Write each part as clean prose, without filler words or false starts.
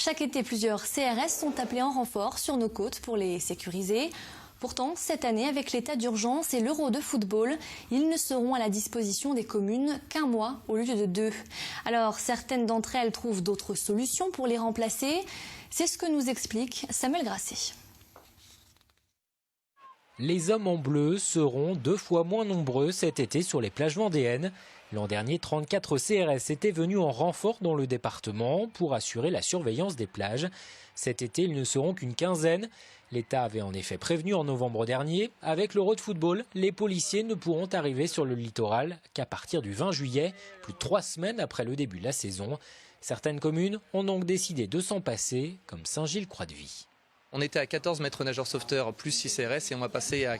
Chaque été, plusieurs CRS sont appelés en renfort sur nos côtes pour les sécuriser. Pourtant, cette année, avec l'état d'urgence et l'Euro de football, ils ne seront à la disposition des communes qu'un mois au lieu de 2. Alors, certaines d'entre elles trouvent d'autres solutions pour les remplacer. C'est ce que nous explique Samuel Grasset. Les hommes en bleu seront 2 fois moins nombreux cet été sur les plages vendéennes. L'an dernier, 34 CRS étaient venus en renfort dans le département pour assurer la surveillance des plages. Cet été, ils ne seront qu'une quinzaine. L'État avait en effet prévenu en novembre dernier. Avec l'Euro de football, les policiers ne pourront arriver sur le littoral qu'à partir du 20 juillet, plus de 3 semaines après le début de la saison. Certaines communes ont donc décidé de s'en passer, comme Saint-Gilles-Croix-de-Vie. On était à 14 maîtres nageurs sauveteurs plus 6 CRS et on va passer à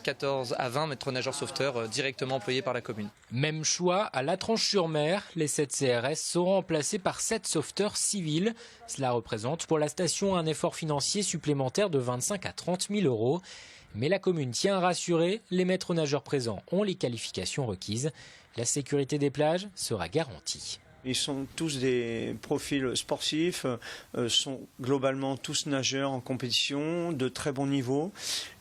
20 maîtres nageurs sauveteurs directement employés par la commune. Même choix à La Tranche-sur-Mer. Les 7 CRS seront remplacés par 7 sauveteurs civils. Cela représente pour la station un effort financier supplémentaire de 25 à 30 000 euros. Mais la commune tient à rassurer, les maîtres nageurs présents ont les qualifications requises. La sécurité des plages sera garantie. Ils sont tous des profils sportifs, sont globalement tous nageurs en compétition, de très bon niveau.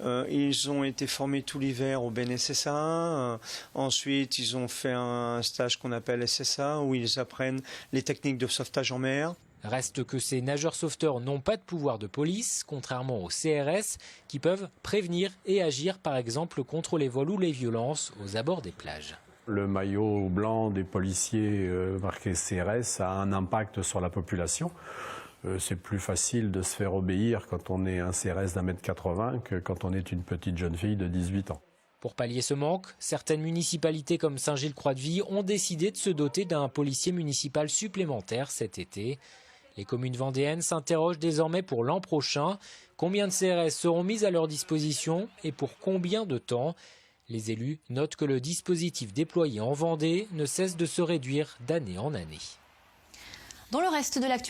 Ils ont été formés tout l'hiver au BNSSA. Ensuite, ils ont fait un stage qu'on appelle SSA, où ils apprennent les techniques de sauvetage en mer. Reste que ces nageurs sauveteurs n'ont pas de pouvoir de police, contrairement aux CRS, qui peuvent prévenir et agir par exemple contre les vols ou les violences aux abords des plages. Le maillot blanc des policiers marqué CRS a un impact sur la population. C'est plus facile de se faire obéir quand on est un CRS d'1,80 m que quand on est une petite jeune fille de 18 ans. Pour pallier ce manque, certaines municipalités comme Saint-Gilles-Croix-de-Vie ont décidé de se doter d'un policier municipal supplémentaire cet été. Les communes vendéennes s'interrogent désormais pour l'an prochain. Combien de CRS seront mis à leur disposition et pour combien de temps ? Les élus notent que le dispositif déployé en Vendée ne cesse de se réduire d'année en année. Dans le reste de l'actualité,